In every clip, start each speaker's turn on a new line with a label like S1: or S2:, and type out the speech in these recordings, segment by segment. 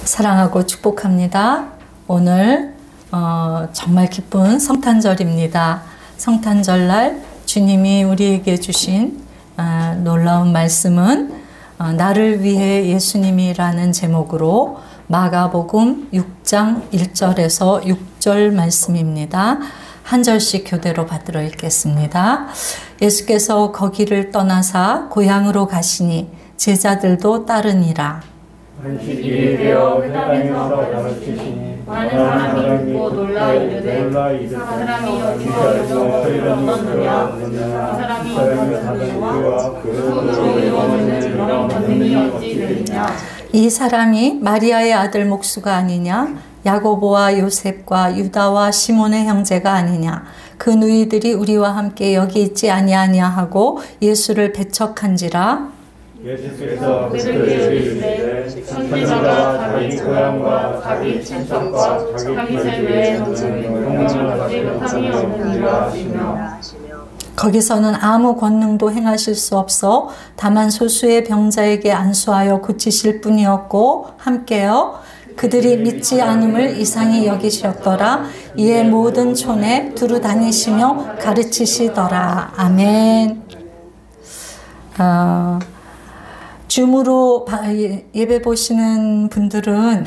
S1: 사랑하고 축복합니다. 오늘 정말 기쁜 성탄절입니다. 성탄절날 주님이 우리에게 주신 놀라운 말씀은 나를 위해 예수님이라는 제목으로 마가복음 6장 1절에서 6절 말씀입니다. 한 절씩 교대로 받들어 읽겠습니다. 예수께서 거기를 떠나사 고향으로 가시니 제자들도 따르니라.
S2: 안식일이 되어 회당에서 가르치시니 많은 사람이 듣고 놀라 이르되 사람이 여기서 이러느냐 이 사람이 하나님과 손으로 이루어지는 이런 권능이 어찌 되느냐.
S1: 이 사람이 마리아의 아들 목수가 아니냐, 야고보와 요셉과 유다와 시몬의 형제가 아니냐, 그 누이들이 우리와 함께 여기 있지 아니하냐 하고 예수를 배척한지라.
S2: 예수께서 그들에게 이르시되 선지자가 자기 고향과 자기 친척과 자기 집 외에는 공헌을 하지 못함이 없느니라 하시며.
S1: 거기서는 아무 권능도 행하실 수 없어 다만 소수의 병자에게 안수하여 고치실 뿐이었고 함께요 그들이 믿지 않음을 이상히 여기셨더라. 이에 모든 촌에 두루 다니시며 가르치시더라. 아멘. 줌으로 예배 보시는 분들은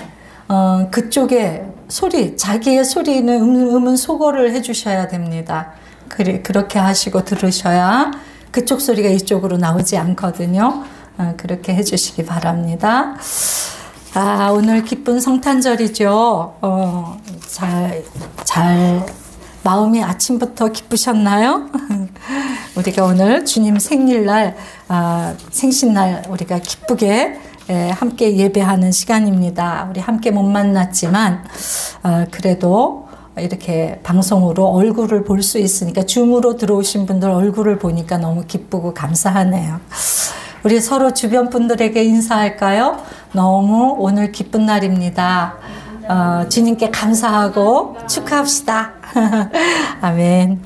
S1: 그쪽에 소리, 자기의 소리는 음은 소거를 해주셔야 됩니다. 그렇게 하시고 들으셔야 그쪽 소리가 이쪽으로 나오지 않거든요. 그렇게 해주시기 바랍니다. 오늘 기쁜 성탄절이죠. 잘 마음이 아침부터 기쁘셨나요? 우리가 오늘 주님 생일날, 생신날 우리가 기쁘게 함께 예배하는 시간입니다. 우리 함께 못 만났지만 그래도 이렇게 방송으로 얼굴을 볼 수 있으니까 줌으로 들어오신 분들 얼굴을 보니까 너무 기쁘고 감사하네요. 우리 서로 주변 분들에게 인사할까요? 너무 오늘 기쁜 날입니다. 주님께 감사하고 축하합시다. 아멘.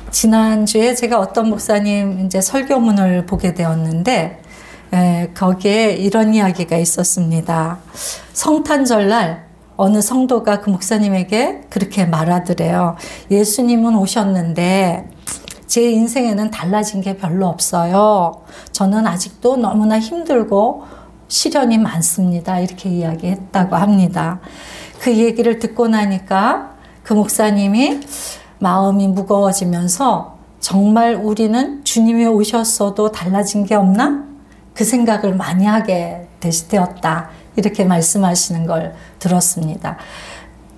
S1: 지난주에 제가 어떤 목사님 이제 설교문을 보게 되었는데 거기에 이런 이야기가 있었습니다. 성탄절날 어느 성도가 그 목사님에게 그렇게 말하더래요. 예수님은 오셨는데 제 인생에는 달라진 게 별로 없어요. 저는 아직도 너무나 힘들고 시련이 많습니다. 이렇게 이야기했다고 합니다. 그 얘기를 듣고 나니까 그 목사님이 마음이 무거워지면서 정말 우리는 주님이 오셨어도 달라진 게 없나? 그 생각을 많이 하게 되었다. 이렇게 말씀하시는 걸 들었습니다.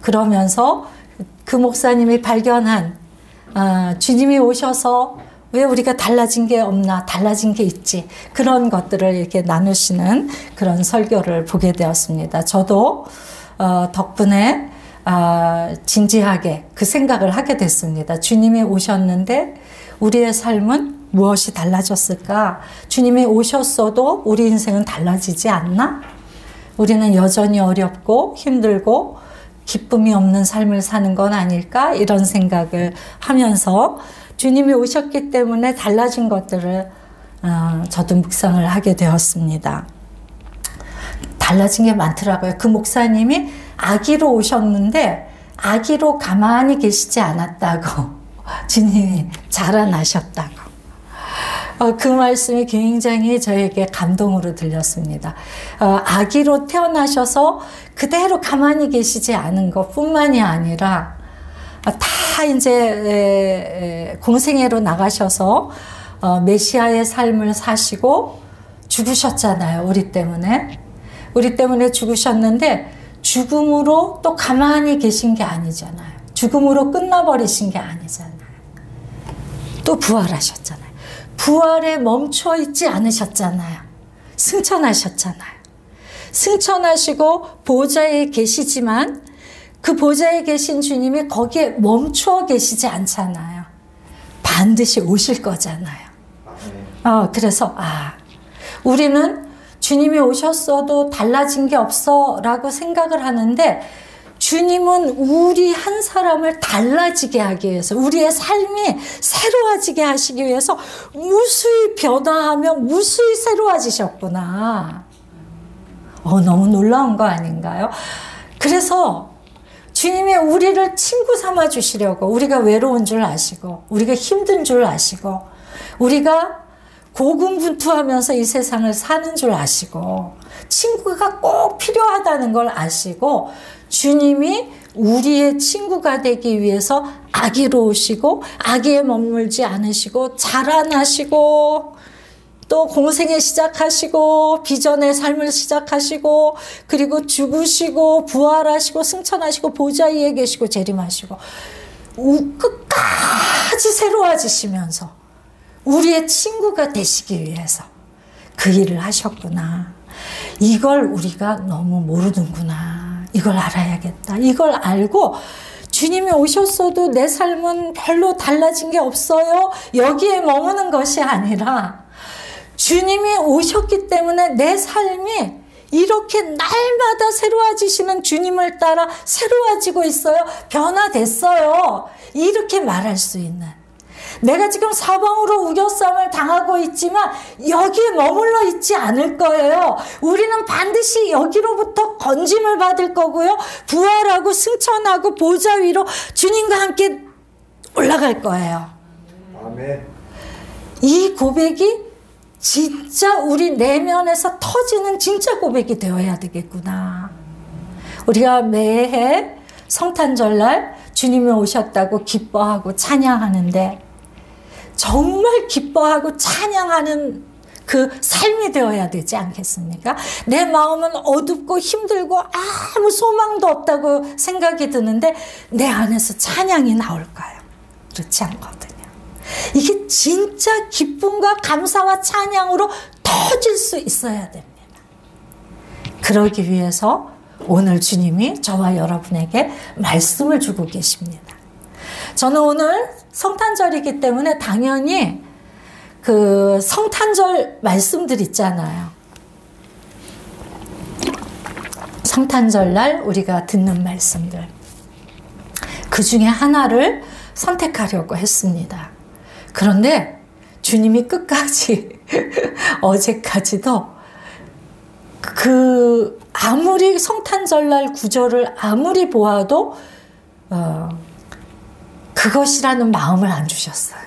S1: 그러면서 그 목사님이 발견한 주님이 오셔서 왜 우리가 달라진 게 없나, 달라진 게 있지, 그런 것들을 이렇게 나누시는 그런 설교를 보게 되었습니다. 저도 덕분에 진지하게 그 생각을 하게 됐습니다. 주님이 오셨는데 우리의 삶은 무엇이 달라졌을까? 주님이 오셨어도 우리 인생은 달라지지 않나? 우리는 여전히 어렵고 힘들고 기쁨이 없는 삶을 사는 건 아닐까? 이런 생각을 하면서 주님이 오셨기 때문에 달라진 것들을 저도 묵상을 하게 되었습니다. 달라진 게 많더라고요. 그 목사님이 아기로 오셨는데 아기로 가만히 계시지 않았다고. 주님이 자라나셨다고. 그 말씀이 굉장히 저에게 감동으로 들렸습니다. 아기로 태어나셔서 그대로 가만히 계시지 않은 것뿐만이 아니라 다 이제 공생애로 나가셔서 메시아의 삶을 사시고 죽으셨잖아요. 우리 때문에. 우리 때문에 죽으셨는데 죽음으로 또 가만히 계신 게 아니잖아요. 죽음으로 끝나버리신 게 아니잖아요. 또 부활하셨잖아요. 부활에 멈춰 있지 않으셨잖아요. 승천하셨잖아요. 승천하시고 보좌에 계시지만 그 보좌에 계신 주님이 거기에 멈춰 계시지 않잖아요. 반드시 오실 거잖아요. 그래서 우리는 주님이 오셨어도 달라진 게 없어 라고 생각을 하는데 주님은 우리 한 사람을 달라지게 하기 위해서, 우리의 삶이 새로워지게 하시기 위해서 무수히 변화하며 무수히 새로워지셨구나. 너무 놀라운 거 아닌가요? 그래서 주님이 우리를 친구 삼아 주시려고, 우리가 외로운 줄 아시고, 우리가 힘든 줄 아시고, 우리가 고군분투하면서 이 세상을 사는 줄 아시고, 친구가 꼭 필요하다는 걸 아시고, 주님이 우리의 친구가 되기 위해서 악의로우시고, 악의에 머물지 않으시고, 자라나시고, 또 공생에 시작하시고, 비전의 삶을 시작하시고, 그리고 죽으시고, 부활하시고, 승천하시고, 보좌 위에 계시고, 재림하시고, 끝까지 새로워지시면서 우리의 친구가 되시기 위해서 그 일을 하셨구나. 이걸 우리가 너무 모르는구나. 이걸 알아야겠다. 이걸 알고 주님이 오셨어도 내 삶은 별로 달라진 게 없어요. 여기에 머무는 것이 아니라 주님이 오셨기 때문에 내 삶이 이렇게 날마다 새로워지시는 주님을 따라 새로워지고 있어요. 변화됐어요. 이렇게 말할 수 있는. 내가 지금 사방으로 우겨쌈을 당하고 있지만 여기에 머물러 있지 않을 거예요. 우리는 반드시 여기로부터 건짐을 받을 거고요. 부활하고 승천하고 보좌 위로 주님과 함께 올라갈 거예요.
S2: 아멘.
S1: 이 고백이 진짜 우리 내면에서 터지는 진짜 고백이 되어야 되겠구나. 우리가 매해 성탄절날 주님이 오셨다고 기뻐하고 찬양하는데 정말 기뻐하고 찬양하는 그 삶이 되어야 되지 않겠습니까? 내 마음은 어둡고 힘들고 아무 소망도 없다고 생각이 드는데 내 안에서 찬양이 나올까요? 그렇지 않거든요. 이게 진짜 기쁨과 감사와 찬양으로 터질 수 있어야 됩니다. 그러기 위해서 오늘 주님이 저와 여러분에게 말씀을 주고 계십니다. 저는 오늘 성탄절이기 때문에 당연히 그 성탄절 말씀들 있잖아요. 성탄절날 우리가 듣는 말씀들. 그 중에 하나를 선택하려고 했습니다. 그런데 주님이 끝까지 어제까지도 아무리 성탄절날 구절을 아무리 보아도 그것이라는 마음을 안 주셨어요.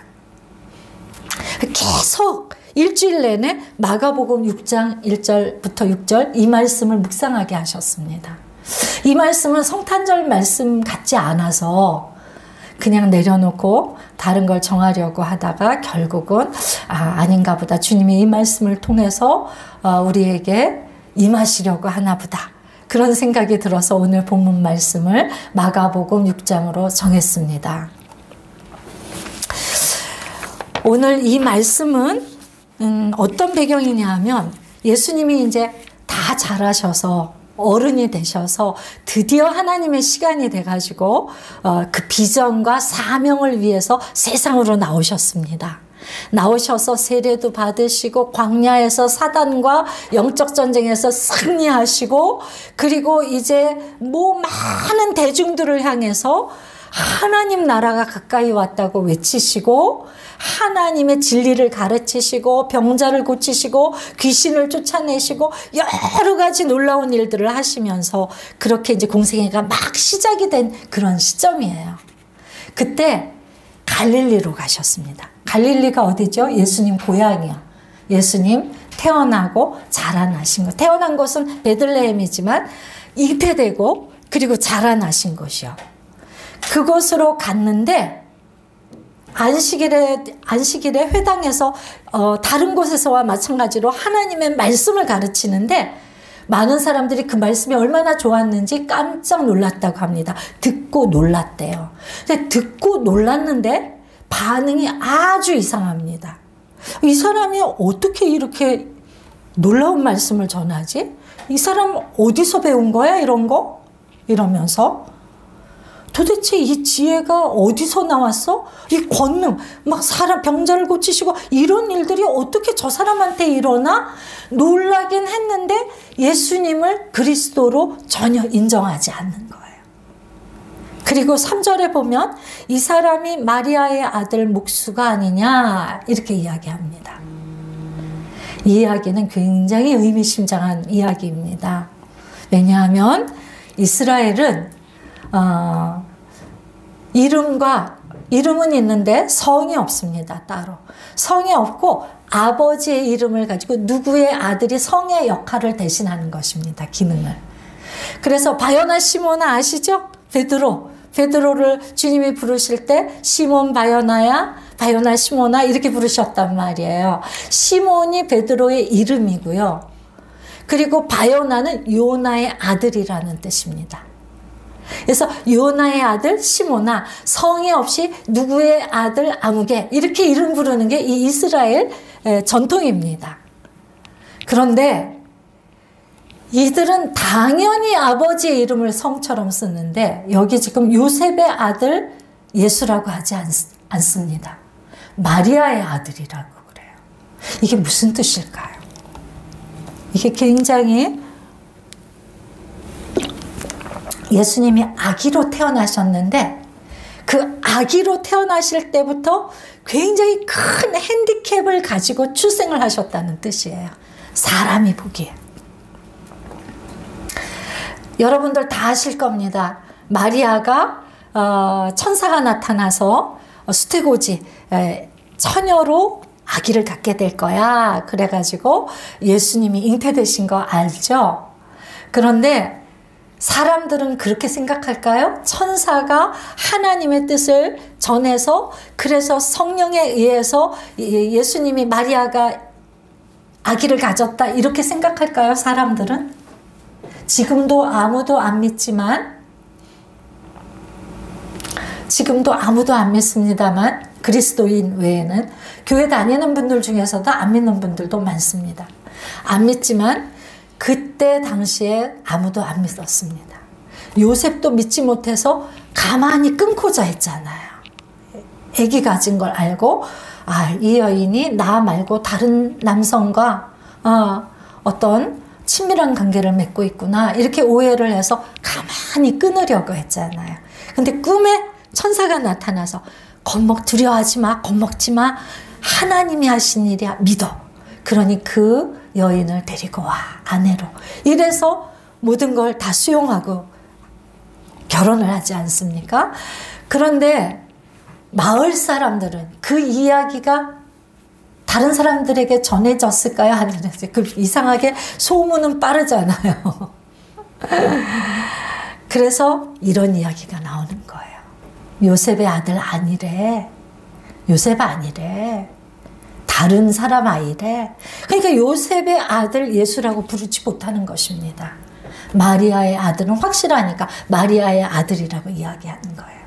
S1: 계속 일주일 내내 마가복음 6장 1절부터 6절 이 말씀을 묵상하게 하셨습니다. 이 말씀은 성탄절 말씀 같지 않아서 그냥 내려놓고 다른 걸 정하려고 하다가 결국은 아닌가 보다. 주님이 이 말씀을 통해서 우리에게 임하시려고 하나 보다. 그런 생각이 들어서 오늘 본문 말씀을 마가복음 6장으로 정했습니다. 오늘 이 말씀은 어떤 배경이냐 하면 예수님이 이제 다 자라셔서 어른이 되셔서 드디어 하나님의 시간이 돼가지고 그 비전과 사명을 위해서 세상으로 나오셨습니다. 나오셔서 세례도 받으시고 광야에서 사단과 영적 전쟁에서 승리하시고 그리고 이제 많은 대중들을 향해서 하나님 나라가 가까이 왔다고 외치시고 하나님의 진리를 가르치시고 병자를 고치시고 귀신을 쫓아내시고 여러 가지 놀라운 일들을 하시면서 그렇게 이제 공생애가 막 시작이 된 그런 시점이에요. 그때 갈릴리로 가셨습니다. 갈릴리가 어디죠? 예수님 고향이요. 예수님 태어나고 자라나신 것. 태어난 곳은 베들레헴이지만 잉태되고 그리고 자라나신 곳이요. 그곳으로 갔는데 안식일에 회당에서 다른 곳에서와 마찬가지로 하나님의 말씀을 가르치는데 많은 사람들이 그 말씀이 얼마나 좋았는지 깜짝 놀랐다고 합니다. 듣고 놀랐대요. 근데 듣고 놀랐는데 반응이 아주 이상합니다. 이 사람이 어떻게 이렇게 놀라운 말씀을 전하지? 이 사람 어디서 배운 거야? 이런 거? 이러면서 도대체 이 지혜가 어디서 나왔어? 이 권능, 막 사람 병자를 고치시고 이런 일들이 어떻게 저 사람한테 일어나? 놀라긴 했는데 예수님을 그리스도로 전혀 인정하지 않는 거예요. 그리고 3절에 보면 이 사람이 마리아의 아들 목수가 아니냐 이렇게 이야기합니다. 이 이야기는 굉장히 의미심장한 이야기입니다. 왜냐하면 이스라엘은 이름은 있는데 성이 없습니다. 따로. 성이 없고 아버지의 이름을 가지고 누구의 아들이 성의 역할을 대신하는 것입니다. 기능을. 그래서 바요나 시모나 아시죠? 베드로를 주님이 부르실 때 시몬 바요나야, 바요나 시모나 이렇게 부르셨단 말이에요. 시몬이 베드로의 이름이고요. 그리고 바요나는 요나의 아들이라는 뜻입니다. 그래서 요나의 아들 시모나, 성이 없이 누구의 아들 아무개, 이렇게 이름 부르는 게 이 이스라엘 전통입니다. 그런데 이들은 당연히 아버지의 이름을 성처럼 쓰는데 여기 지금 요셉의 아들 예수라고 하지 않습니다. 마리아의 아들이라고 그래요. 이게 무슨 뜻일까요? 이게 굉장히 예수님이 아기로 태어나셨는데 그 아기로 태어나실 때부터 굉장히 큰 핸디캡을 가지고 출생을 하셨다는 뜻이에요. 사람이 보기에. 여러분들 다 아실 겁니다. 마리아가 천사가 나타나서 수태고지 처녀로 아기를 갖게 될 거야. 그래가지고 예수님이 잉태되신 거 알죠? 그런데 사람들은 그렇게 생각할까요? 천사가 하나님의 뜻을 전해서 그래서 성령에 의해서 예수님이 마리아가 아기를 가졌다 이렇게 생각할까요? 사람들은? 지금도 아무도 안 믿습니다만 그리스도인 외에는 교회 다니는 분들 중에서도 안 믿는 분들도 많습니다. 안 믿지만 그때 당시에 아무도 안 믿었습니다. 요셉도 믿지 못해서 가만히 끊고자 했잖아요. 아기 가진 걸 알고 이 여인이 나 말고 다른 남성과 어떤 친밀한 관계를 맺고 있구나 이렇게 오해를 해서 가만히 끊으려고 했잖아요. 근데 꿈에 천사가 나타나서 두려워하지 마, 겁먹지 마. 하나님이 하신 일이야. 믿어. 그러니 그 여인을 데리고 와, 아내로. 이래서 모든 걸 다 수용하고 결혼을 하지 않습니까? 그런데 마을 사람들은 그 이야기가 다른 사람들에게 전해졌을까요? 이상하게 소문은 빠르잖아요. 그래서 이런 이야기가 나오는 거예요. 요셉의 아들 아니래. 요셉 아니래. 다른 사람 아이래. 그러니까 요셉의 아들 예수라고 부르지 못하는 것입니다. 마리아의 아들은 확실하니까 마리아의 아들이라고 이야기하는 거예요.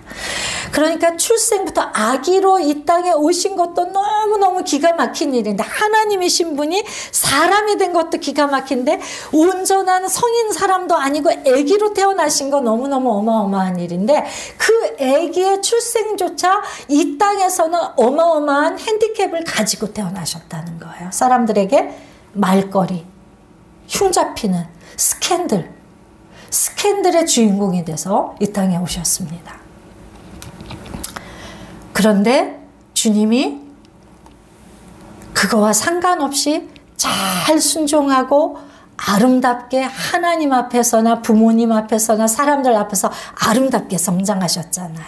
S1: 그러니까 출생부터 아기로 이 땅에 오신 것도 너무너무 기가 막힌 일인데 하나님이신 분이 사람이 된 것도 기가 막힌데 온전한 성인 사람도 아니고 아기로 태어나신 거 너무너무 어마어마한 일인데 그 아기의 출생조차 이 땅에서는 어마어마한 핸디캡을 가지고 태어나셨다는 거예요. 사람들에게 말거리, 흉잡히는 스캔들의 주인공이 돼서 이 땅에 오셨습니다. 그런데 주님이 그거와 상관없이 잘 순종하고 아름답게 하나님 앞에서나 부모님 앞에서나 사람들 앞에서 아름답게 성장하셨잖아요.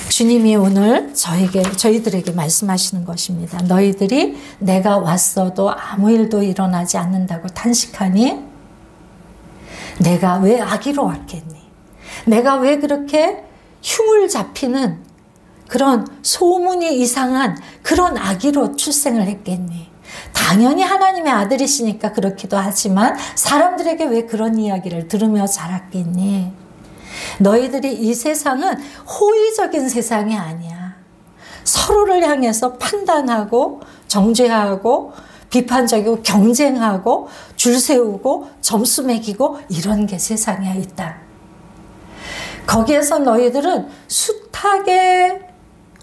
S1: 주님이 오늘 저희들에게 말씀하시는 것입니다. 너희들이 내가 왔어도 아무 일도 일어나지 않는다고 탄식하니 내가 왜 아기로 왔겠니? 내가 왜 그렇게 흉을 잡히는 그런 소문이 이상한 그런 아기로 출생을 했겠니? 당연히 하나님의 아들이시니까 그렇기도 하지만 사람들에게 왜 그런 이야기를 들으며 자랐겠니? 너희들이 이 세상은 호의적인 세상이 아니야. 서로를 향해서 판단하고 정죄하고 비판적이고 경쟁하고 줄 세우고 점수 매기고 이런 게 세상에 있다. 거기에서 너희들은 숱하게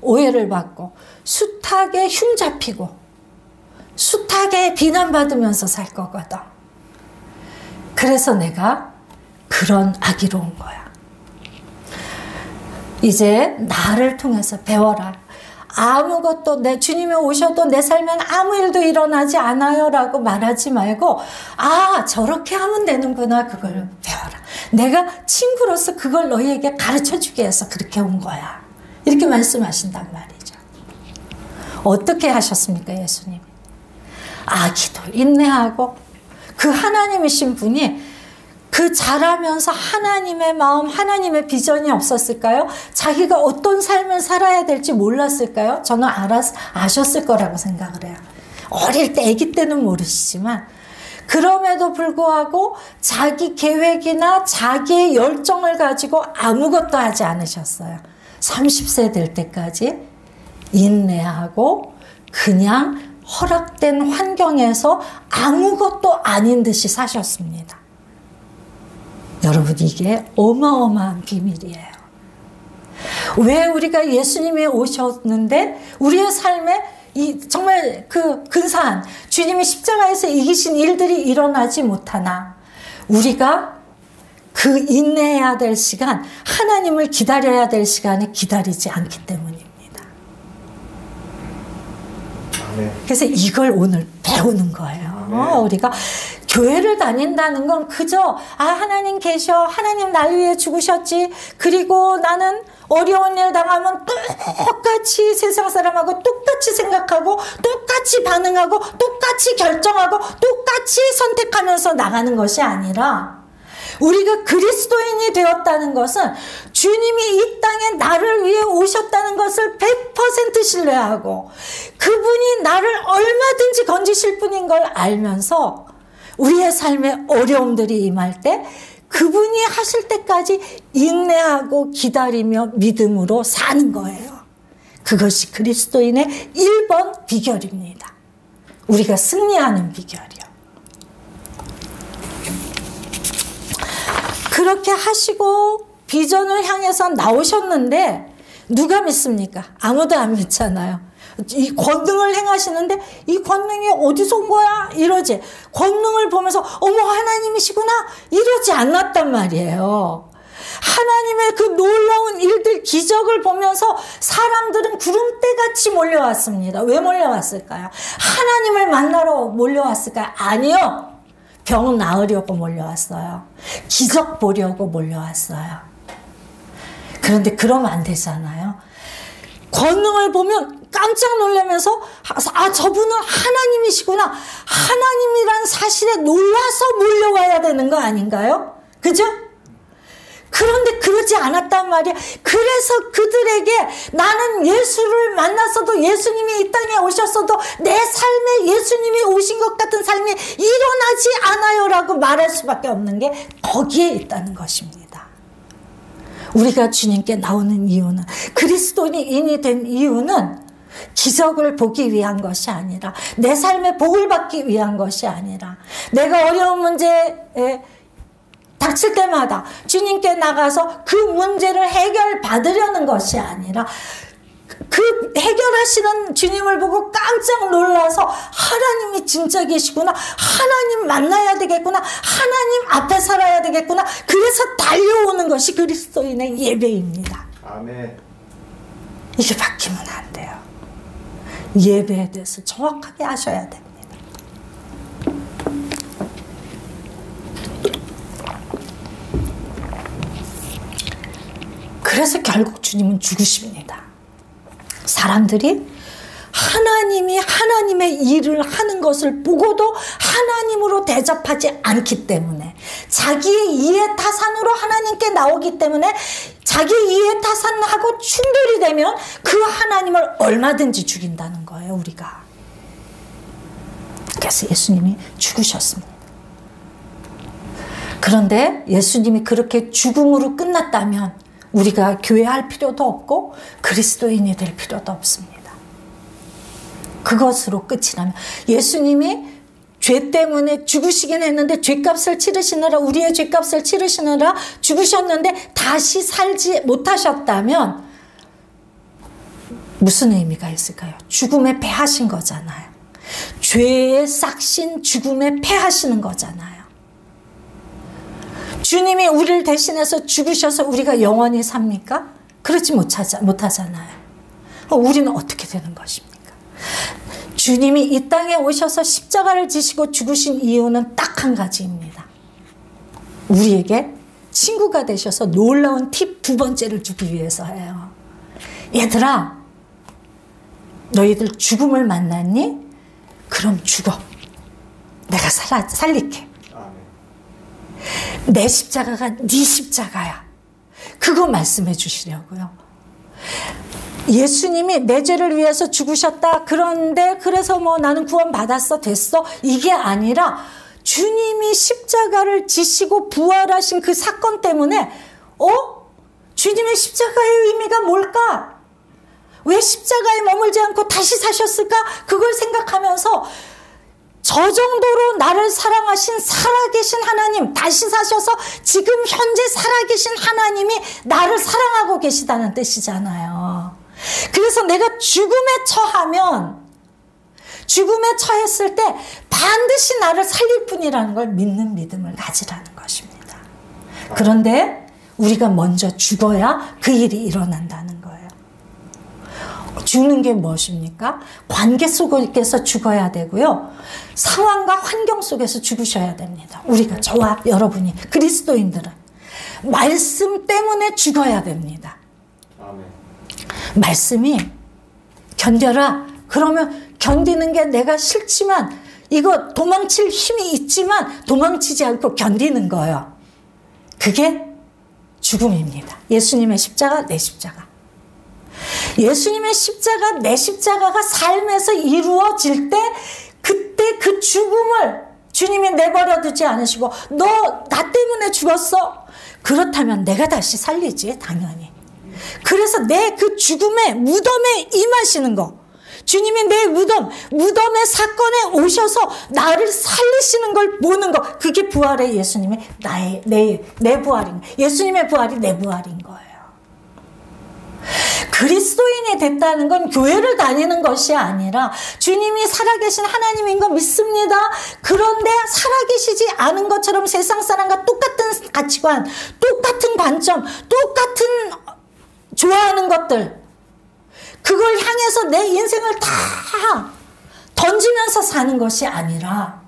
S1: 오해를 받고 숱하게 흉잡히고 숱하게 비난받으면서 살 거거든. 그래서 내가 그런 아기로 온 거야. 이제 나를 통해서 배워라. 아무것도 주님이 오셔도 내 삶엔 아무 일도 일어나지 않아요 라고 말하지 말고 저렇게 하면 되는구나, 그걸 배워라. 내가 친구로서 그걸 너희에게 가르쳐주기 위해서 그렇게 온 거야. 이렇게 말씀하신단 말이죠. 어떻게 하셨습니까, 예수님? 기도, 인내하고 그 하나님이신 분이 그 자라면서 하나님의 마음, 하나님의 비전이 없었을까요? 자기가 어떤 삶을 살아야 될지 몰랐을까요? 저는 아셨을 거라고 생각을 해요. 어릴 때, 아기 때는 모르시지만 그럼에도 불구하고 자기 계획이나 자기의 열정을 가지고 아무것도 하지 않으셨어요. 30세 될 때까지 인내하고 그냥 허락된 환경에서 아무것도 아닌 듯이 사셨습니다. 여러분, 이게 어마어마한 비밀이에요. 왜 우리가 예수님이 오셨는데 우리의 삶에 정말 그 근사한 주님이 십자가에서 이기신 일들이 일어나지 못하나? 우리가 그 인내해야 될 시간, 하나님을 기다려야 될 시간에 기다리지 않기 때문입니다. 그래서 이걸 오늘 배우는 거예요. 우리가 교회를 다닌다는 건 그저 하나님 계셔, 하나님 날 위해 죽으셨지, 그리고 나는 어려운 일 당하면 똑같이 세상 사람하고 똑같이 생각하고 똑같이 반응하고 똑같이 결정하고 똑같이 선택하면서 나가는 것이 아니라, 우리가 그리스도인이 되었다는 것은 주님이 이 땅에 나를 위해 오셨다는 것을 100% 신뢰하고 그분이 나를 얼마든지 건지실 분인 걸 알면서 우리의 삶에 어려움들이 임할 때 그분이 하실 때까지 인내하고 기다리며 믿음으로 사는 거예요. 그것이 그리스도인의 1번 비결입니다. 우리가 승리하는 비결이요. 그렇게 하시고 비전을 향해서 나오셨는데 누가 믿습니까? 아무도 안 믿잖아요. 이 권능을 행하시는데 이 권능이 어디서 온 거야? 이러지. 권능을 보면서 어머 하나님이시구나 이러지 않았단 말이에요. 하나님의 그 놀라운 일들, 기적을 보면서 사람들은 구름대같이 몰려왔습니다. 왜 몰려왔을까요? 하나님을 만나러 몰려왔을까요? 아니요. 병 나으려고 몰려왔어요. 기적 보려고 몰려왔어요. 그런데 그러면 안 되잖아요. 권능을 보면 깜짝 놀라면서 저분은 하나님이시구나, 하나님이란 사실에 놀라서 몰려와야 되는 거 아닌가요? 그죠? 그런데 그러지 않았단 말이야. 그래서 그들에게 나는 예수를 만났어도, 예수님이 이 땅에 오셨어도 내 삶에 예수님이 오신 것 같은 삶이 일어나지 않아요 라고 말할 수밖에 없는 게 거기에 있다는 것입니다. 우리가 주님께 나오는 이유는, 그리스도인이 된 이유는 기적을 보기 위한 것이 아니라, 내 삶에 복을 받기 위한 것이 아니라, 내가 어려운 문제에 닥칠 때마다 주님께 나가서 그 문제를 해결받으려는 것이 아니라, 그 해결하시는 주님을 보고 깜짝 놀라서 하나님이 진짜 계시구나, 하나님 만나야 되겠구나, 하나님 앞에 살아야 되겠구나, 그래서 달려오는 것이 그리스도인의 예배입니다.
S2: 아멘.
S1: 이게 바뀌면 안 돼요. 예배에 대해서 정확하게 아셔야 됩니다. 그래서 결국 주님은 죽으십니다. 사람들이 하나님이 하나님의 일을 하는 것을 보고도 하나님으로 대접하지 않기 때문에, 자기의 이해타산으로 하나님께 나오기 때문에 자기 이해타산하고 충돌이 되면 그 하나님을 얼마든지 죽인다는 거예요, 우리가. 그래서 예수님이 죽으셨습니다. 그런데 예수님이 그렇게 죽음으로 끝났다면 우리가 교회할 필요도 없고 그리스도인이 될 필요도 없습니다. 그것으로 끝이 나면, 예수님이 죄 때문에 죽으시긴 했는데 죄값을 치르시느라, 우리의 죄값을 치르시느라 죽으셨는데 다시 살지 못하셨다면 무슨 의미가 있을까요? 죽음에 패하신 거잖아요. 죄의 싹신 죽음에 패하시는 거잖아요. 주님이 우리를 대신해서 죽으셔서 우리가 영원히 삽니까? 그렇지 못하잖아요. 우리는 어떻게 되는 것입니까? 주님이 이 땅에 오셔서 십자가를 지시고 죽으신 이유는 딱 한 가지입니다. 우리에게 친구가 되셔서 놀라운 팁 두 번째를 주기 위해서예요. 얘들아, 너희들 죽음을 만났니? 그럼 죽어. 내가 살릴게. 내 십자가가 네 십자가야. 그거 말씀해 주시려고요. 예수님이 내 죄를 위해서 죽으셨다. 그런데 그래서 뭐 나는 구원 받았어. 됐어. 이게 아니라 주님이 십자가를 지시고 부활하신 그 사건 때문에 주님의 십자가의 의미가 뭘까? 왜 십자가에 머물지 않고 다시 사셨을까? 그걸 생각하면서 저 정도로 나를 사랑하신 살아계신 하나님, 다시 사셔서 지금 현재 살아계신 하나님이 나를 사랑하고 계시다는 뜻이잖아요. 그래서 내가 죽음에 처했을 때 반드시 나를 살릴 뿐이라는 걸 믿는 믿음을 가지라는 것입니다. 그런데 우리가 먼저 죽어야 그 일이 일어난다는 거예요. 죽는 게 무엇입니까? 관계 속에서 죽어야 되고요. 상황과 환경 속에서 죽으셔야 됩니다. 우리가, 저와 여러분이, 그리스도인들은 말씀 때문에 죽어야 됩니다. 아멘. 말씀이 견뎌라. 그러면 견디는 게 내가 싫지만, 이거 도망칠 힘이 있지만 도망치지 않고 견디는 거예요. 그게 죽음입니다. 예수님의 십자가, 내 십자가. 예수님의 십자가, 내 십자가가 삶에서 이루어질 때, 그때 그 죽음을 주님이 내버려 두지 않으시고, 너 나 때문에 죽었어. 그렇다면 내가 다시 살리지, 당연히. 그래서 내 그 죽음의 무덤에 임하시는 거, 주님이 내 무덤의 사건에 오셔서 나를 살리시는 걸 보는 거, 그게 부활의 예수님의 내 부활인, 예수님의 부활이 내 부활인 거예요. 그리스도인이 됐다는 건 교회를 다니는 것이 아니라 주님이 살아계신 하나님인 거 믿습니다. 그런데 살아계시지 않은 것처럼 세상 사람과 똑같은 가치관, 똑같은 관점, 똑같은 좋아하는 것들, 그걸 향해서 내 인생을 다 던지면서 사는 것이 아니라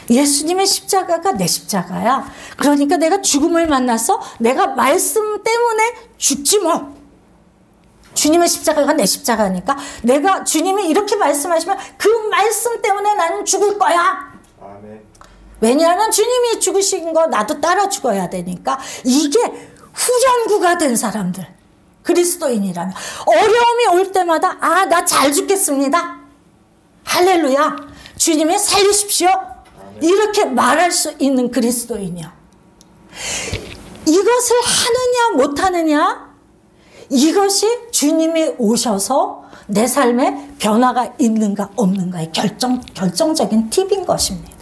S1: 예수님의 십자가가 내 십자가야. 그러니까 내가 죽음을 만나서 내가 말씀 때문에 죽지 뭐. 주님의 십자가가 내 십자가니까 내가, 주님이 이렇게 말씀하시면 그 말씀 때문에 나는 죽을 거야. 아멘. 왜냐하면 주님이 죽으신 거 나도 따라 죽어야 되니까. 이게 후련구가 된 사람들, 그리스도인이라면 어려움이 올 때마다 나 잘 죽겠습니다. 할렐루야. 주님이 살리십시오. 이렇게 말할 수 있는 그리스도인이요. 이것을 하느냐 못하느냐, 이것이 주님이 오셔서 내 삶에 변화가 있는가 없는가의 결정적인 팁인 것입니다.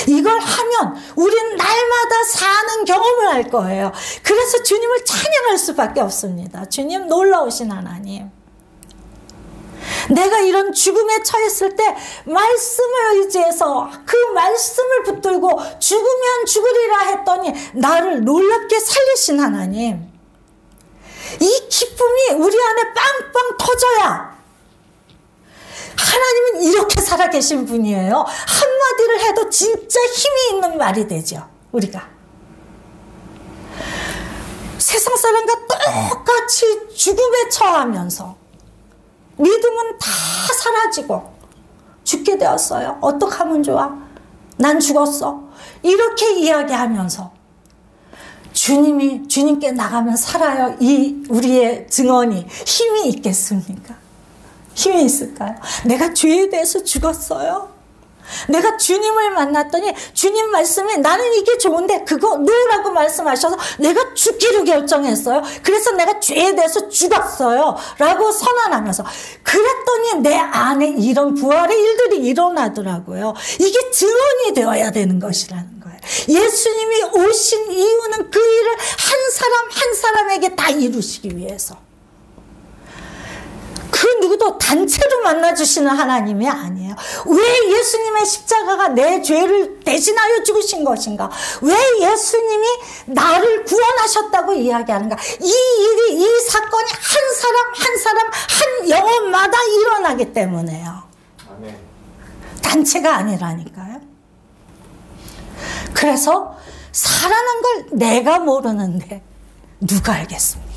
S1: 이걸 하면 우리는 날마다 사는 경험을 할 거예요. 그래서 주님을 찬양할 수밖에 없습니다. 주님 놀라우신 하나님. 내가 이런 죽음에 처했을 때 말씀을 의지해서 그 말씀을 붙들고 죽으면 죽으리라 했더니 나를 놀랍게 살리신 하나님. 이 기쁨이 우리 안에 빵빵 터져야, 하나님은 이렇게 살아계신 분이에요. 한마디를 해도 진짜 힘이 있는 말이 되죠. 우리가 세상 사람과 똑같이 죽음에 처하면서 믿음은 다 사라지고 죽게 되었어요. 어떻게 하면 좋아? 난 죽었어. 이렇게 이야기하면서 주님께 나가면 살아요. 이 우리의 증언이 힘이 있겠습니까? 힘이 있을까요? 내가 죄에 대해서 죽었어요. 내가 주님을 만났더니 주님 말씀이 나는 이게 좋은데 그거 놓으라고 말씀하셔서 내가 죽기로 결정했어요. 그래서 내가 죄에 대해서 죽었어요 라고 선언하면서, 그랬더니 내 안에 이런 부활의 일들이 일어나더라고요. 이게 증언이 되어야 되는 것이라는 거예요. 예수님이 오신 이유는 그 일을 한 사람 한 사람에게 다 이루시기 위해서. 그 누구도 단체로 만나주시는 하나님이 아니에요. 왜 예수님의 십자가가 내 죄를 대신하여 죽으신 것인가? 왜 예수님이 나를 구원하셨다고 이야기하는가? 이 일이, 이 사건이 한 사람, 한 영혼마다 일어나기 때문에요.
S2: 아멘.
S1: 단체가 아니라니까요. 그래서 살아난 걸 내가 모르는데 누가 알겠습니까?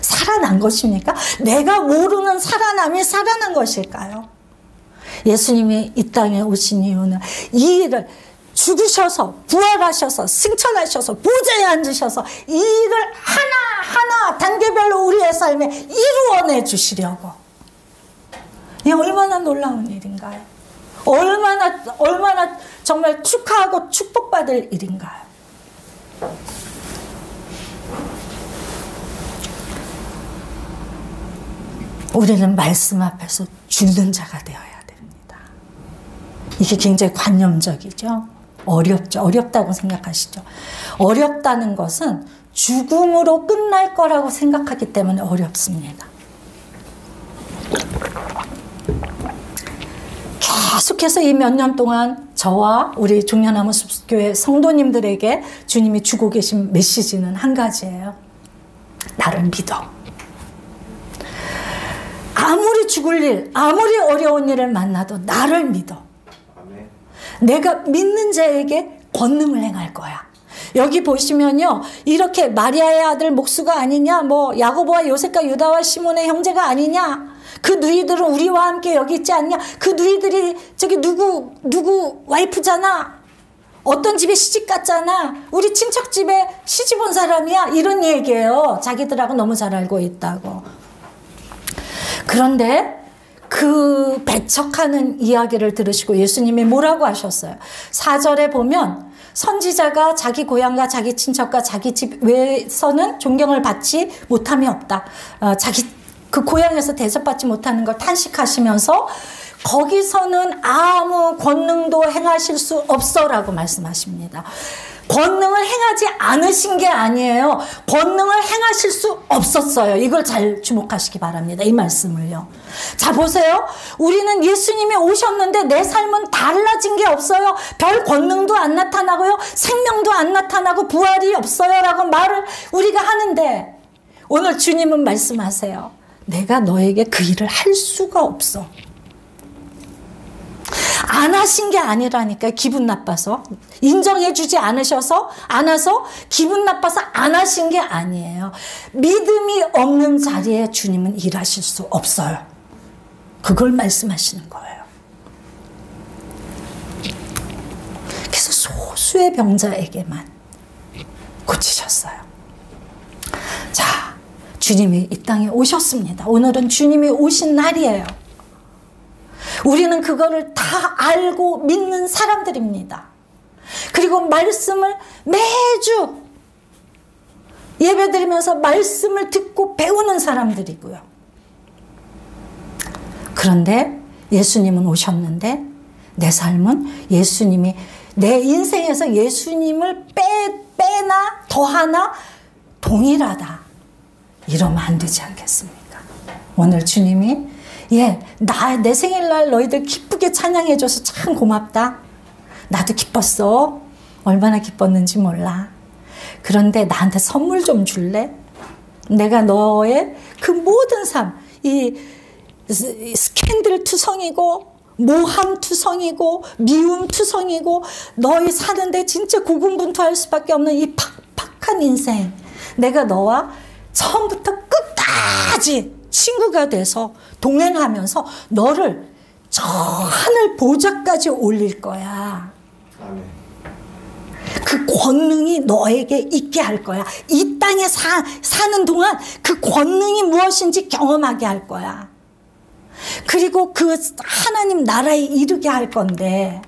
S1: 살아난 것입니까? 내가 모르는 살아남이 살아난 것일까요? 예수님이 이 땅에 오신 이유는 이 일을 죽으셔서 부활하셔서 승천하셔서 보좌에 앉으셔서 이 일을 하나하나 단계별로 우리의 삶에 이루어내 주시려고. 이 얼마나 놀라운 일인가요? 얼마나 정말 축하하고 축복받을 일인가요? 우리는 말씀 앞에서 죽는 자가 되어야 됩니다. 이게 굉장히 관념적이죠. 어렵죠. 어렵다고 생각하시죠. 어렵다는 것은 죽음으로 끝날 거라고 생각하기 때문에 어렵습니다. 계속해서 이 몇 년 동안 저와 우리 종려나무 숲교회 성도님들에게 주님이 주고 계신 메시지는 한 가지예요. 나를 믿어. 아무리 죽을 일, 아무리 어려운 일을 만나도 나를 믿어.
S2: 아멘.
S1: 내가 믿는 자에게 권능을 행할 거야. 여기 보시면요, 이렇게 마리아의 아들 목수가 아니냐, 뭐 야고보와 요셉과 유다와 시몬의 형제가 아니냐, 그 누이들은 우리와 함께 여기 있지 않냐, 그 누이들이 저기 누구 와이프잖아, 어떤 집에 시집 갔잖아, 우리 친척 집에 시집 온 사람이야, 이런 얘기예요. 자기들하고 너무 잘 알고 있다고. 그런데 그 배척하는 이야기를 들으시고 예수님이 뭐라고 하셨어요? 4절에 보면 선지자가 자기 고향과 자기 친척과 자기 집 외에서는 존경을 받지 못함이 없다. 자기 그 고향에서 대접받지 못하는 걸 탄식하시면서 거기서는 아무 권능도 행하실 수 없어라고 말씀하십니다. 권능을 행하지 않으신 게 아니에요. 권능을 행하실 수 없었어요. 이걸 잘 주목하시기 바랍니다. 이 말씀을요. 자, 보세요. 우리는 예수님이 오셨는데 내 삶은 달라진 게 없어요. 별 권능도 안 나타나고요. 생명도 안 나타나고 부활이 없어요. 라고 말을 우리가 하는데 오늘 주님은 말씀하세요. 내가 너에게 그 일을 할 수가 없어. 안 하신 게 아니라니까. 기분 나빠서 인정해주지 않으셔서 안 와서 기분 나빠서 안 하신 게 아니에요. 믿음이 없는 자리에 주님은 일하실 수 없어요. 그걸 말씀하시는 거예요. 그래서 소수의 병자에게만 고치셨어요. 자, 주님이 이 땅에 오셨습니다. 오늘은 주님이 오신 날이에요. 우리는 그거를 다 알고 믿는 사람들입니다. 그리고 말씀을 매주 예배드리면서 말씀을 듣고 배우는 사람들이고요. 그런데 예수님은 오셨는데 내 삶은 예수님이 내 인생에서 예수님을 빼나 더하나 동일하다. 이러면 안 되지 않겠습니까? 오늘 주님이 내 생일날 너희들 기쁘게 찬양해줘서 참 고맙다. 나도 기뻤어. 얼마나 기뻤는지 몰라. 그런데 나한테 선물 좀 줄래? 내가 너의 그 모든 삶, 이 스캔들 투성이고 모함 투성이고 미움 투성이고 너희 사는데 진짜 고군분투할 수밖에 없는 이 팍팍한 인생, 내가 너와 처음부터 끝까지 친구가 돼서 동행하면서 너를 저 하늘 보좌까지 올릴 거야.
S2: 아멘.
S1: 그 권능이 너에게 있게 할 거야. 이 땅에 사는 동안 그 권능이 무엇인지 경험하게 할 거야. 그리고 그 하나님 나라에 이르게 할 건데,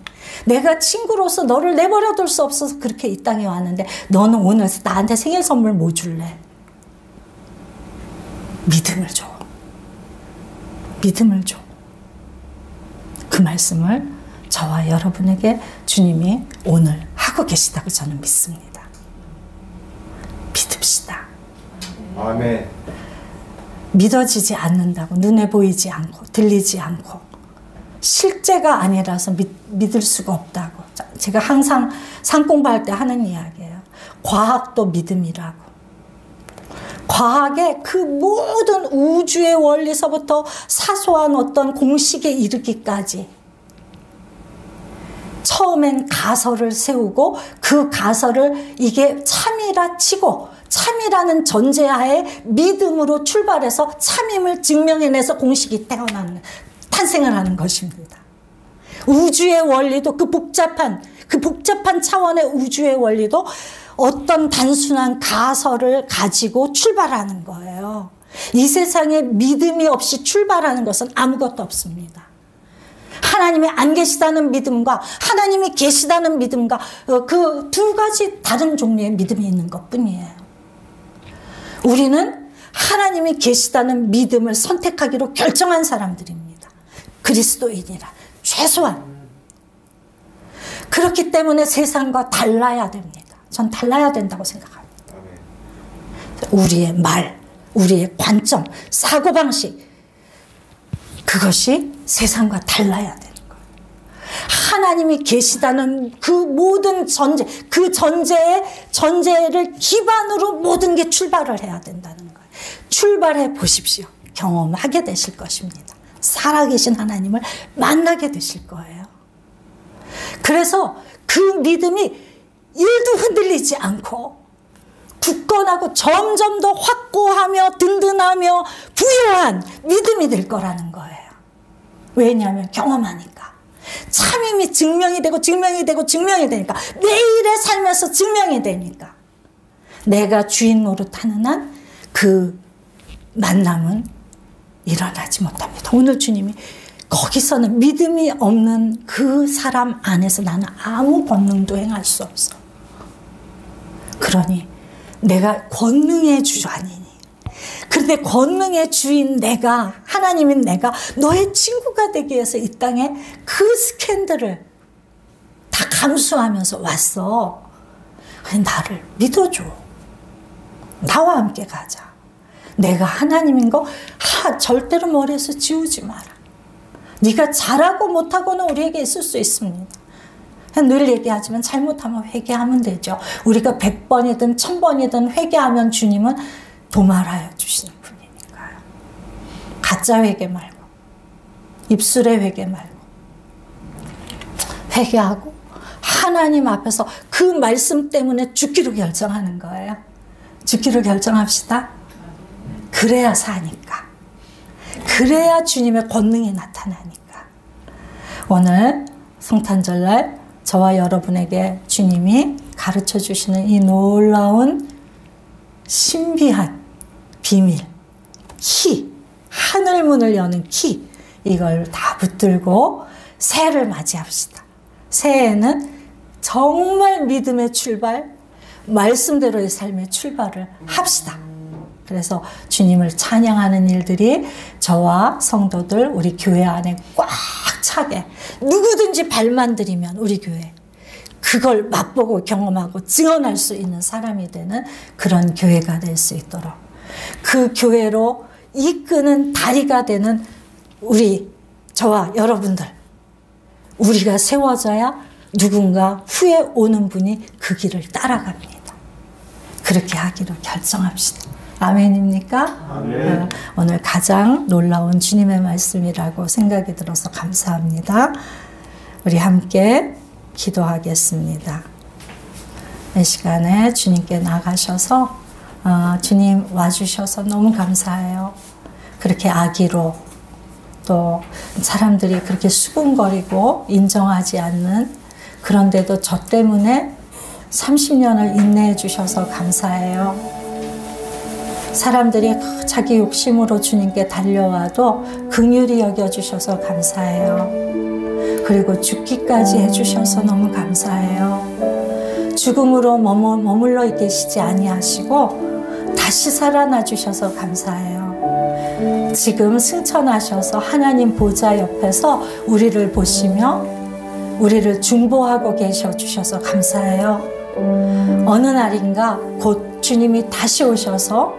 S1: 내가 친구로서 너를 내버려 둘 수 없어서 그렇게 이 땅에 왔는데 너는 오늘 나한테 생일 선물 뭐 줄래? 믿음을 줘. 믿음을 줘. 그 말씀을 저와 여러분에게 주님이 오늘 하고 계시다고 저는 믿습니다. 믿읍시다.
S2: 아멘.
S1: 믿어지지 않는다고. 눈에 보이지 않고 들리지 않고 실제가 아니라서 믿을 수가 없다고. 제가 항상 상공부할 때 하는 이야기예요. 과학도 믿음이라고. 과학의 그 모든 우주의 원리서부터 사소한 어떤 공식에 이르기까지 처음엔 가설을 세우고 그 가설을 이게 참이라 치고 참이라는 전제하에 믿음으로 출발해서 참임을 증명해내서 공식이 탄생을 하는 것입니다. 우주의 원리도 그 복잡한 차원의 우주의 원리도 어떤 단순한 가설을 가지고 출발하는 거예요. 이 세상에 믿음이 없이 출발하는 것은 아무것도 없습니다. 하나님이 안 계시다는 믿음과 하나님이 계시다는 믿음과 그 두 가지 다른 종류의 믿음이 있는 것뿐이에요. 우리는 하나님이 계시다는 믿음을 선택하기로 결정한 사람들입니다. 그리스도인이라 최소한. 그렇기 때문에 세상과 달라야 됩니다. 전 달라야 된다고 생각합니다. 우리의 말, 우리의 관점, 사고방식, 그것이 세상과 달라야 되는 거예요. 하나님이 계시다는 그 모든 전제, 그 전제를 기반으로 모든 게 출발을 해야 된다는 거예요. 출발해 보십시오. 경험하게 되실 것입니다. 살아계신 하나님을 만나게 되실 거예요. 그래서 그 믿음이 1도 흔들리지 않고 굳건하고 점점 더 확고하며 든든하며 부유한 믿음이 될 거라는 거예요. 왜냐하면 경험하니까. 참임이 증명이 되고 증명이 되고 증명이 되니까. 매일의 삶에서 증명이 되니까. 내가 주인 노릇하는 한 그 만남은 일어나지 못합니다. 오늘 주님이 거기서는 믿음이 없는 그 사람 안에서 나는 아무 권능도 행할 수 없어. 그러니 내가 권능의 주 아니니. 그런데 권능의 주인 내가, 하나님인 내가 너의 친구가 되기 위해서 이 땅에 그 스캔들을 다 감수하면서 왔어. 나를 믿어줘. 나와 함께 가자. 내가 하나님인 거 절대로 머리에서 지우지 마라. 네가 잘하고 못하고는 우리에게 있을 수 있습니다. 늘 얘기하지만 잘못하면 회개하면 되죠. 우리가 100번이든 1000번이든 회개하면 주님은 도말하여 주시는 분이니까요. 가짜 회개 말고, 입술의 회개 말고, 회개하고 하나님 앞에서 그 말씀 때문에 죽기로 결정하는 거예요. 죽기로 결정합시다. 그래야 사니까. 그래야 주님의 권능이 나타나니까. 오늘 성탄절날 저와 여러분에게 주님이 가르쳐 주시는 이 놀라운 신비한 비밀, 키, 하늘문을 여는 키, 이걸 다 붙들고 새해를 맞이합시다. 새해에는 정말 믿음의 출발, 말씀대로의 삶의 출발을 합시다. 그래서 주님을 찬양하는 일들이 저와 성도들, 우리 교회 안에 꽉 차게, 누구든지 발만 들이면 우리 교회 그걸 맛보고 경험하고 증언할 수 있는 사람이 되는 그런 교회가 될 수 있도록, 그 교회로 이끄는 다리가 되는 저와 여러분들, 우리가 세워져야 누군가 후에 오는 분이 그 길을 따라갑니다. 그렇게 하기로 결정합시다. 아멘입니까?
S2: 아멘.
S1: 오늘 가장 놀라운 주님의 말씀이라고 생각이 들어서 감사합니다. 우리 함께 기도하겠습니다. 이 시간에 주님께 나가셔서 주님 와주셔서 너무 감사해요. 그렇게 아기로, 또 사람들이 그렇게 수군거리고 인정하지 않는, 그런데도 저 때문에 30년을 인내해 주셔서 감사해요. 사람들이 자기 욕심으로 주님께 달려와도 긍휼히 여겨주셔서 감사해요. 그리고 죽기까지 해주셔서 너무 감사해요. 죽음으로 머물러 계시지 아니하시고 다시 살아나 주셔서 감사해요. 지금 승천하셔서 하나님 보좌 옆에서 우리를 보시며 우리를 중보하고 계셔 주셔서 감사해요. 어느 날인가 곧 주님이 다시 오셔서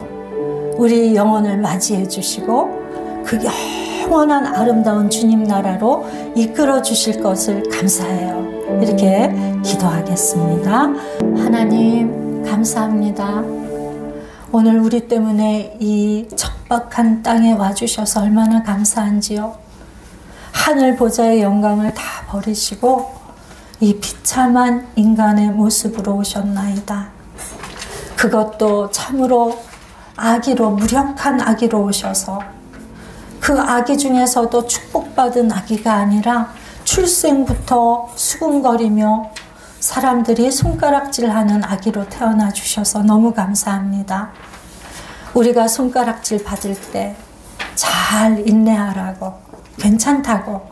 S1: 우리 영혼을 맞이해 주시고 그 영원한 아름다운 주님 나라로 이끌어 주실 것을 감사해요. 이렇게 기도하겠습니다. 하나님 감사합니다. 오늘 우리 때문에 이 척박한 땅에 와주셔서 얼마나 감사한지요. 하늘 보좌의 영광을 다 버리시고 이 비참한 인간의 모습으로 오셨나이다. 그것도 참으로 아기로, 무력한 아기로 오셔서 그 아기 중에서도 축복받은 아기가 아니라 출생부터 수군거리며 사람들이 손가락질하는 아기로 태어나 주셔서 너무 감사합니다. 우리가 손가락질 받을 때 잘 인내하라고, 괜찮다고,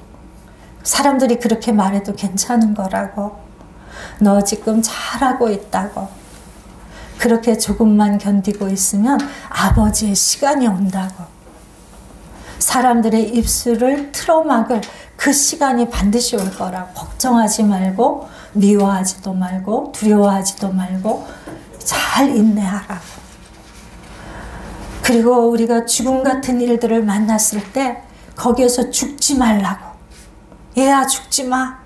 S1: 사람들이 그렇게 말해도 괜찮은 거라고, 너 지금 잘하고 있다고, 그렇게 조금만 견디고 있으면 아버지의 시간이 온다고, 사람들의 입술을 틀어막을 그 시간이 반드시 올 거라고, 걱정하지 말고 미워하지도 말고 두려워하지도 말고 잘 인내하라고. 그리고 우리가 죽음 같은 일들을 만났을 때 거기에서 죽지 말라고. 얘야 죽지 마.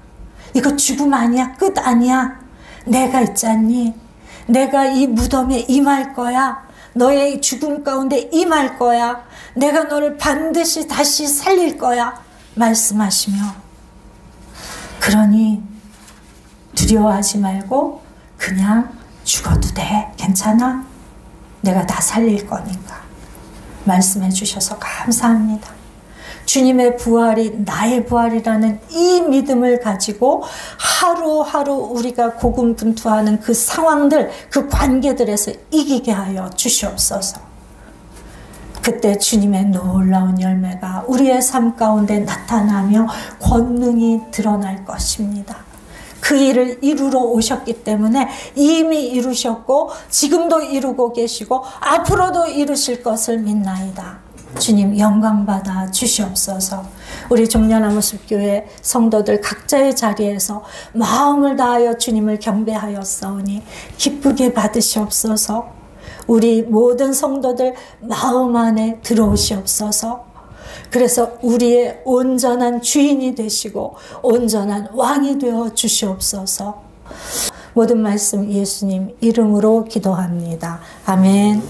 S1: 이거 죽음 아니야. 끝 아니야. 내가 있잖니. 내가 이 무덤에 임할 거야. 너의 죽음 가운데 임할 거야. 내가 너를 반드시 다시 살릴 거야. 말씀하시며, 그러니 두려워하지 말고 그냥 죽어도 돼. 괜찮아. 내가 다 살릴 거니까. 말씀해 주셔서 감사합니다. 주님의 부활이 나의 부활이라는 이 믿음을 가지고 하루하루 우리가 고군분투하는 그 상황들, 그 관계들에서 이기게 하여 주시옵소서. 그때 주님의 놀라운 열매가 우리의 삶 가운데 나타나며 권능이 드러날 것입니다. 그 일을 이루러 오셨기 때문에 이미 이루셨고 지금도 이루고 계시고 앞으로도 이루실 것을 믿나이다. 주님 영광받아 주시옵소서. 우리 종려나무숲교회 성도들 각자의 자리에서 마음을 다하여 주님을 경배하였사오니 기쁘게 받으시옵소서. 우리 모든 성도들 마음 안에 들어오시옵소서. 그래서 우리의 온전한 주인이 되시고 온전한 왕이 되어 주시옵소서. 모든 말씀 예수님 이름으로 기도합니다. 아멘.